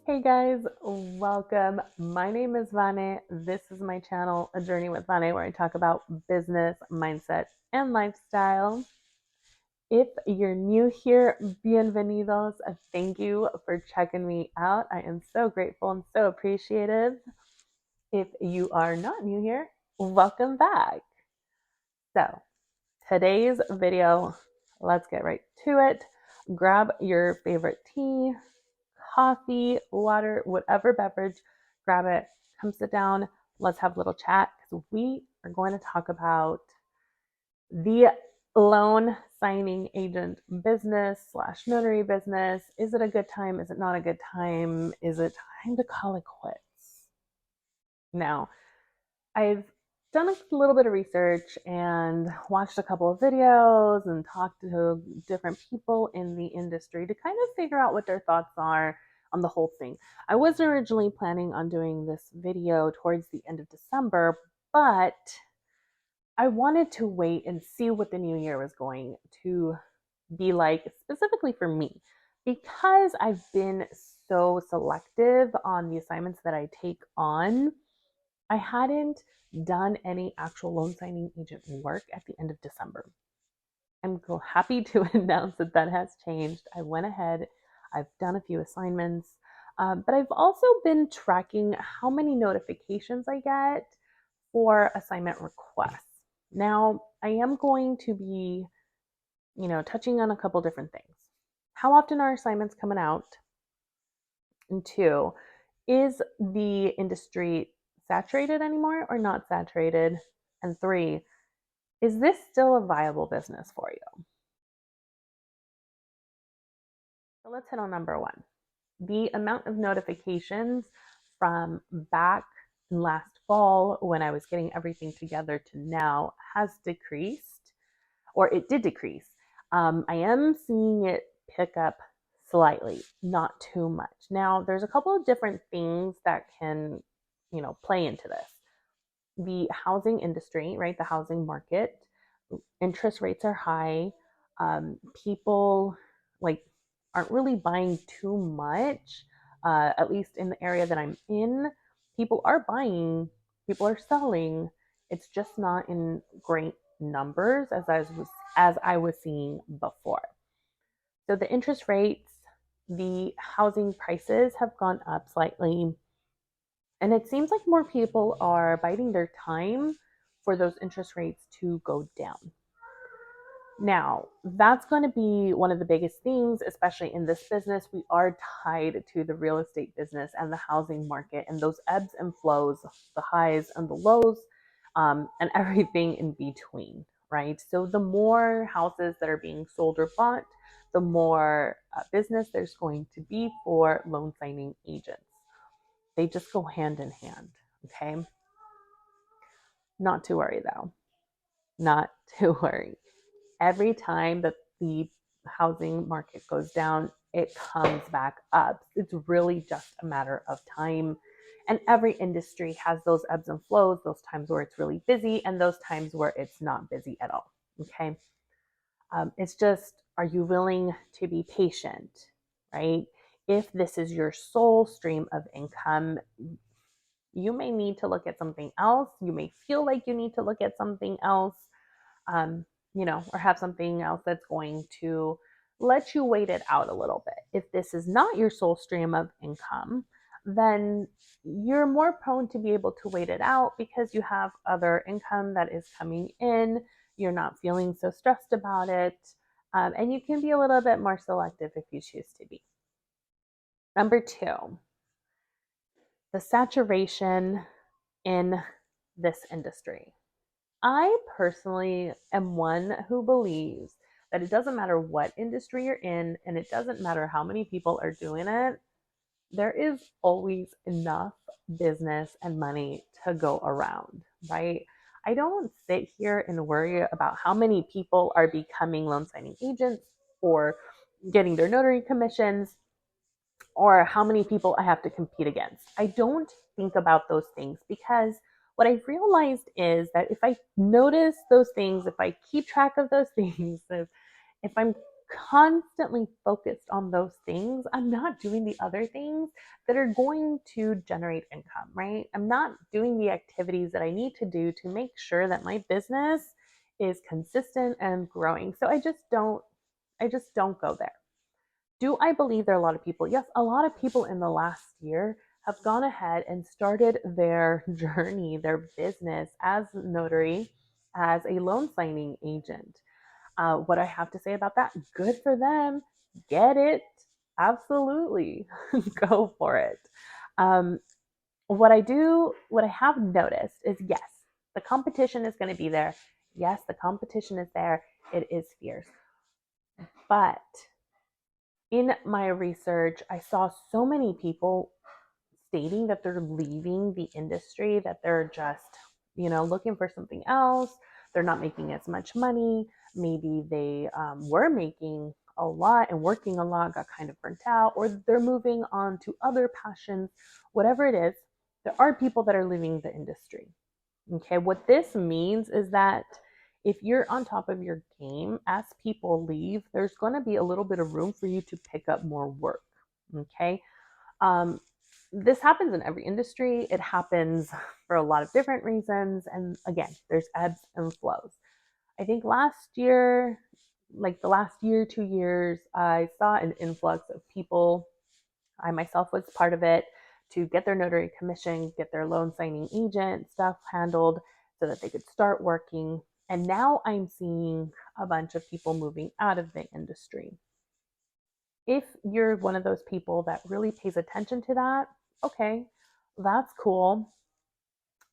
Hey guys, welcome. My name is Vane. This is my channel, A Journey with Vane, where I talk about business, mindset, and lifestyle. If you're new here, bienvenidos. Thank you for checking me out. I am so grateful and so appreciative. If you are not new here, welcome back. So, today's video, let's get right to it. Grab your favorite tea, coffee, water, whatever beverage, grab it, come sit down, let's have a little chat because we are going to talk about the loan signing agent business slash notary business. Is it a good time? Is it not a good time? Is it time to call it quits? Now, I've done a little bit of research and watched a couple of videos and talked to different people in the industry to kind of figure out what their thoughts are on the whole thing. I was originally planning on doing this video towards the end of December, but I wanted to wait and see what the new year was going to be like, specifically for me, because I've been so selective on the assignments that I take on. I hadn't done any actual loan signing agent work at the end of December. I'm so happy to announce that that has changed. I went ahead, I've done a few assignments, but I've also been tracking how many notifications I get for assignment requests. Now, I am going to be, touching on a couple different things. How often are assignments coming out? And two, is the industry saturated anymore or not saturated? And three, is this still a viable business for you? So let's hit on number one. The amount of notifications from back last fall when I was getting everything together to now has decreased, or it did decrease. I am seeing it pick up slightly, not too much. Now, there's a couple of different things that can, play into this. The housing industry, right? The housing market, interest rates are high. People like aren't really buying too much, at least in the area that I'm in. People are buying, people are selling. It's just not in great numbers as I was seeing before. So the interest rates, the housing prices have gone up slightly, and it seems like more people are biding their time for those interest rates to go down. Now, that's going to be one of the biggest things, especially in this business. We are tied to the real estate business and the housing market and those ebbs and flows, the highs and the lows, and everything in between, right? So, the more houses that are being sold or bought, the more business there's going to be for loan signing agents. They just go hand in hand, okay? Not to worry though, not to worry. Every time that the housing market goes down, it comes back up. It's really just a matter of time. And every industry has those ebbs and flows, those times where it's really busy and those times where it's not busy at all. Okay. It's just, are you willing to be patient, right? If this is your sole stream of income, you may need to look at something else. You may feel like you need to look at something else, um, or have something else that's going to let you wait it out a little bit. If this is not your sole stream of income, then you're more prone to be able to wait it out because you have other income that is coming in. You're not feeling so stressed about it. And you can be a little bit more selective if you choose to be. Number two, the saturation in this industry. I personally am one who believes that it doesn't matter what industry you're in and it doesn't matter how many people are doing it, there is always enough business and money to go around, right? I don't sit here and worry about how many people are becoming loan signing agents or getting their notary commissions or how many people I have to compete against. I don't think about those things because what I've realized is that if I notice those things, if I keep track of those things, if I'm constantly focused on those things, I'm not doing the other things that are going to generate income, right? I'm not doing the activities that I need to do to make sure that my business is consistent and growing. So I just don't go there. Do I believe there are a lot of people? Yes, a lot of people in the last year have gone ahead and started their journey, their business as notary, as a loan signing agent. What I have to say about that, good for them. Get it. Absolutely. Go for it. Um, what I have noticed is yes, the competition is going to be there. Yes, the competition is there. It is fierce. But in my research, I saw so many people stating that they're leaving the industry, that they're just, looking for something else. They're not making as much money. Maybe they were making a lot and working a lot, got kind of burnt out, or they're moving on to other passions, whatever it is. There are people that are leaving the industry. Okay, what this means is that if you're on top of your game, as people leave, there's going to be a little bit of room for you to pick up more work. Okay, um, this happens in every industry. It happens for a lot of different reasons. And again, there's ebbs and flows. I think last year, like the last year, 2 years, I saw an influx of people. I myself was part of it to get their notary commission, get their loan signing agent stuff handled so that they could start working. And now I'm seeing a bunch of people moving out of the industry. If you're one of those people that really pays attention to that, okay, that's cool.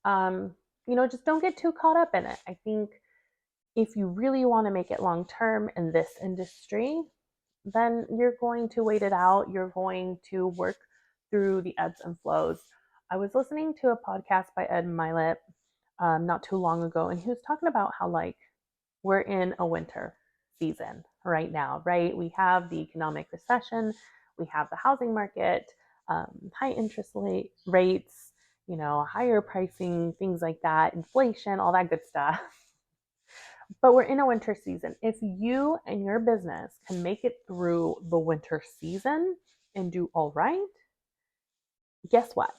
Um, just don't get too caught up in it. I think if you really want to make it long term in this industry, then you're going to wait it out. You're going to work through the ebbs and flows. I was listening to a podcast by Ed Mylett not too long ago, and he was talking about how, like, we're in a winter season right now, right? We have the economic recession, we have the housing market, high interest rates, higher pricing, things like that, inflation, all that good stuff. But we're in a winter season. If you and your business can make it through the winter season and do all right, guess what?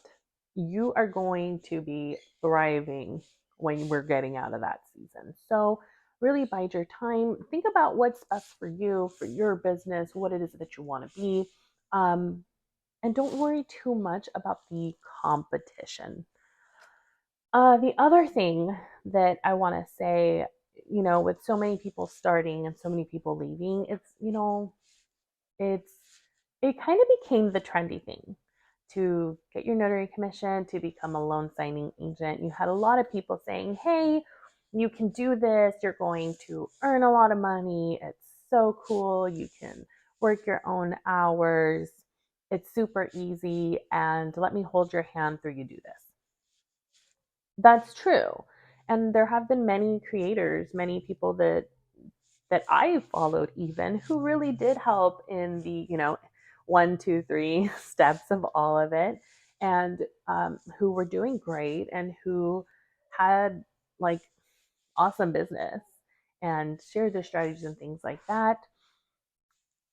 You are going to be thriving when we're getting out of that season. So, really bide your time. Think about what's best for you, for your business, what it is that you want to be. Um, and don't worry too much about the competition. The other thing that I want to say, with so many people starting and so many people leaving, it's it kind of became the trendy thing to get your notary commission, to become a loan signing agent. You had a lot of people saying, "Hey, you can do this. You're going to earn a lot of money. It's so cool. You can work your own hours. It's super easy, and let me hold your hand through you do this." That's true. And there have been many creators, many people that I followed even who really did help in the, 1, 2, 3 steps of all of it, and who were doing great and who had like awesome business and shared their strategies and things like that.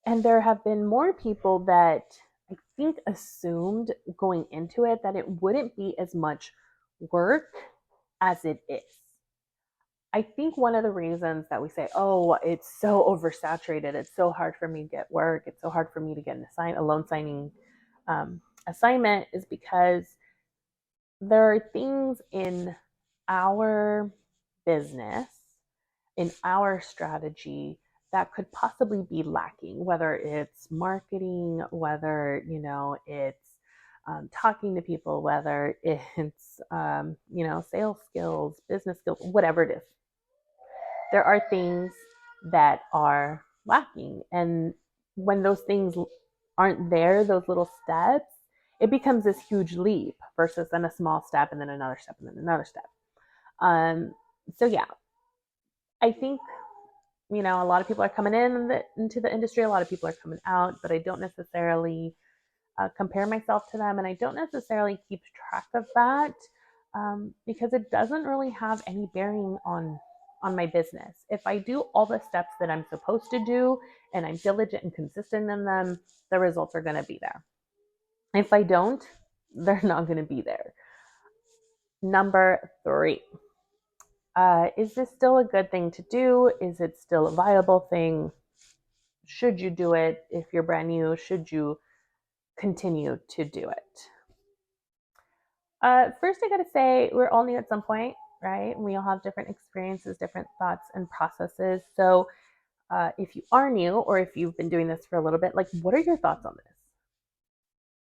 And there have been more people that I think assumed going into it that it wouldn't be as much work as it is. I think one of the reasons that we say, "Oh, it's so oversaturated. It's so hard for me to get work. It's so hard for me to get a loan signing assignment," is because there are things in our business, in our strategy, that could possibly be lacking, whether it's marketing, whether, it's talking to people, whether it's, sales skills, business skills, whatever it is. There are things that are lacking. And when those things aren't there, those little steps, it becomes this huge leap versus then a small step and then another step and then another step. So yeah, I think a lot of people are coming into the industry. A lot of people are coming out, but I don't necessarily compare myself to them, and I don't necessarily keep track of that because it doesn't really have any bearing on my business. If I do all the steps that I'm supposed to do and I'm diligent and consistent in them, the results are going to be there. If I don't, they're not going to be there. Number 3, is this still a good thing to do? Is it still a viable thing? Should you do it? If you're brand new, should you continue to do it? First, I gotta say, we're all new at some point, right? We all have different experiences, different thoughts and processes. So, if you are new or if you've been doing this for a little bit, like, what are your thoughts on this?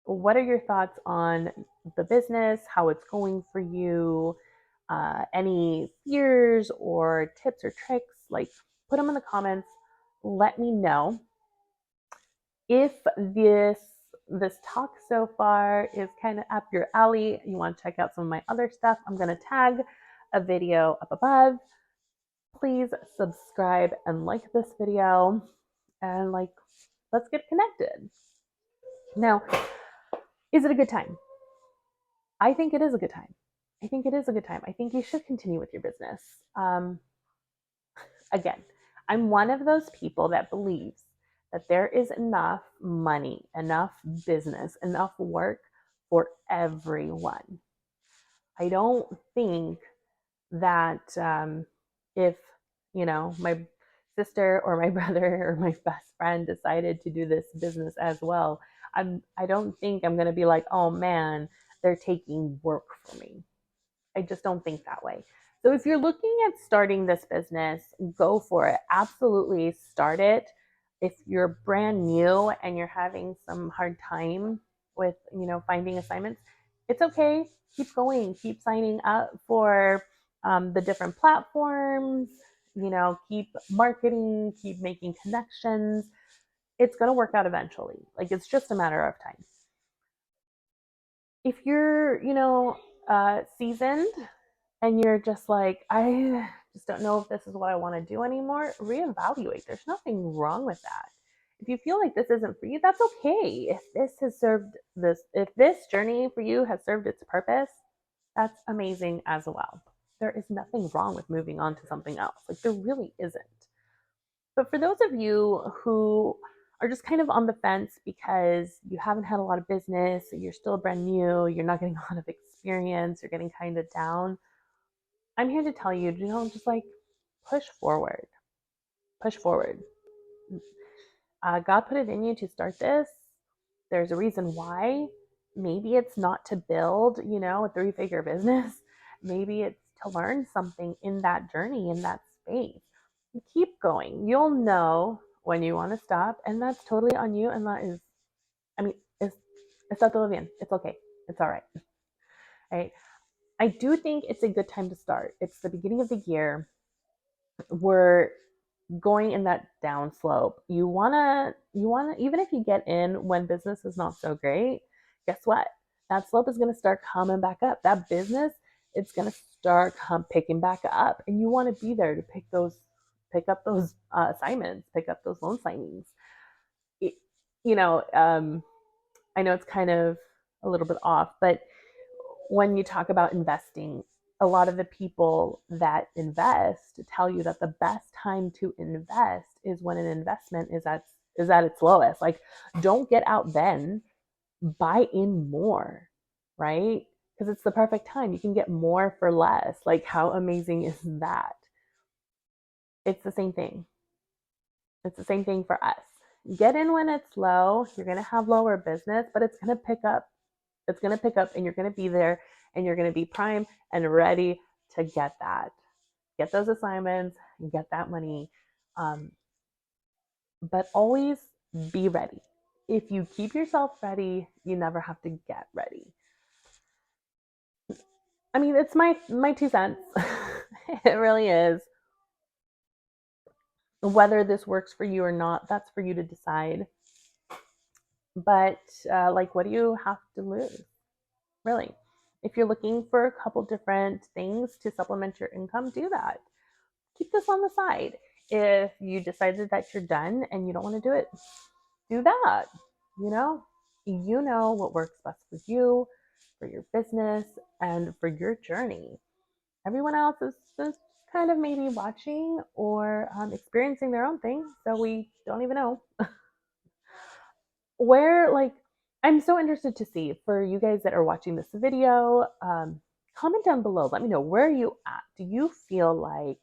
What are your thoughts on the business, how it's going for you? Any fears or tips or tricks? Like, put them in the comments. Let me know. If this talk so far is kind of up your alley, you want to check out some of my other stuff, I'm going to tag a video up above. Please subscribe and like this video, and let's get connected. Now, is it a good time? I think it is a good time. I think it is a good time. I think you should continue with your business. Again, I'm one of those people that believes that there is enough money, enough business, enough work for everyone. I don't think that if, my sister or my brother or my best friend decided to do this business as well, I don't think I'm going to be like, oh man, they're taking work from me. I just don't think that way. So if you're looking at starting this business, go for it. Absolutely start it. If you're brand new and you're having some hard time with, finding assignments, it's okay. Keep going. Keep signing up for the different platforms. Keep marketing. Keep making connections. It's going to work out eventually. Like, it's just a matter of time. If you're, seasoned and you're just like, I just don't know if this is what I want to do anymore, reevaluate. There's nothing wrong with that. If you feel like this isn't for you, that's okay. If this journey for you has served its purpose, that's amazing as well. There is nothing wrong with moving on to something else. Like, there really isn't. But for those of you who are just kind of on the fence because you haven't had a lot of business, you're still brand new, you're not getting a lot of experience, you're getting kind of down, I'm here to tell you, just like push forward. Push forward. God put it in you to start this. There's a reason why. Maybe it's not to build, a 3-figure business. Maybe it's to learn something in that journey, in that space. Keep going. You'll know when you want to stop, and that's totally on you. And that is, it's todo bien. It's okay. It's all right. Right. I do think it's a good time to start. It's the beginning of the year. We're going in that down slope. You wanna, even if you get in when business is not so great, guess what? That slope is gonna start coming back up. That business, it's gonna start picking back up, and you want to be there to pick up those assignments, pick up those loan signings. It, I know it's kind of a little bit off, but when you talk about investing, a lot of the people that invest tell you that the best time to invest is when an investment is at its lowest. Like, don't get out then, buy in more, right? Because it's the perfect time. You can get more for less. Like, how amazing is that? It's the same thing. It's the same thing for us. Get in when it's low. You're going to have lower business, but it's going to pick up. It's going to pick up, and you're going to be there, and you're going to be prime and ready to get those assignments, and get that money. But always be ready. If you keep yourself ready, you never have to get ready. It's my 2 cents. It really is. Whether this works for you or not, that's for you to decide. But what do you have to lose? Really? If you're looking for a couple different things to supplement your income, do that. Keep this on the side. If you decided that you're done and you don't want to do it, do that. You know what works best for you, for your business, and for your journey. Everyone else is just kind of maybe watching or experiencing their own thing. So we don't even know where, like, I'm so interested to see for you guys that are watching this video. Comment down below. Let me know, where are you at? Do you feel like,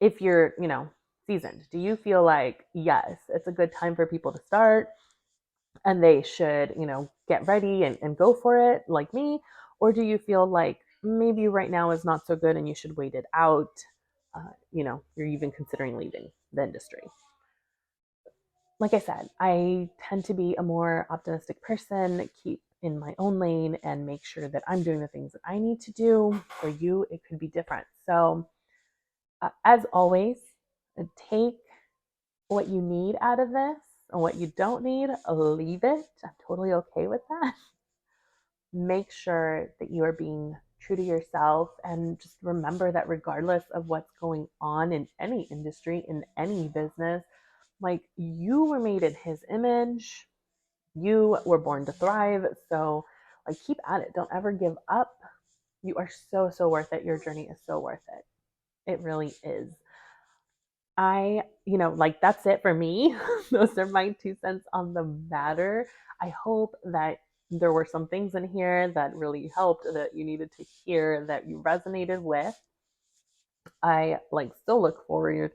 if you're, seasoned, do you feel like, yes, it's a good time for people to start and they should, get ready and go for it like me? Or do you feel like maybe right now is not so good and you should wait it out? You're even considering leaving the industry. Like I said, I tend to be a more optimistic person, keep in my own lane and make sure that I'm doing the things that I need to do. For you, it could be different. So, as always, take what you need out of this, and what you don't need, leave it. I'm totally okay with that. Make sure that you are being true to yourself, and just remember that regardless of what's going on in any industry, in any business, like, you were made in his image, you were born to thrive. So, like, keep at it. Don't ever give up. You are so, so worth it. Your journey is so worth it. It really is. Like, that's it for me. Those are my 2 cents on the matter. I hope that there were some things in here that really helped, that you needed to hear, that you resonated with. I like still look forward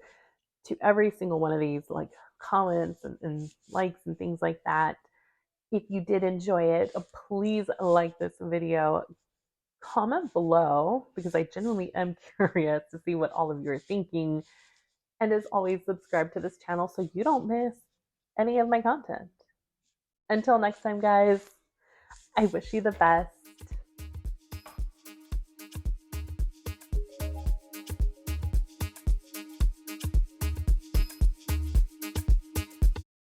to every single one of these, like, comments and likes and things like that. If you did enjoy it, please like this video. Comment below, because I genuinely am curious to see what all of you are thinking. And as always, subscribe to this channel so you don't miss any of my content. Until next time, guys, I wish you the best.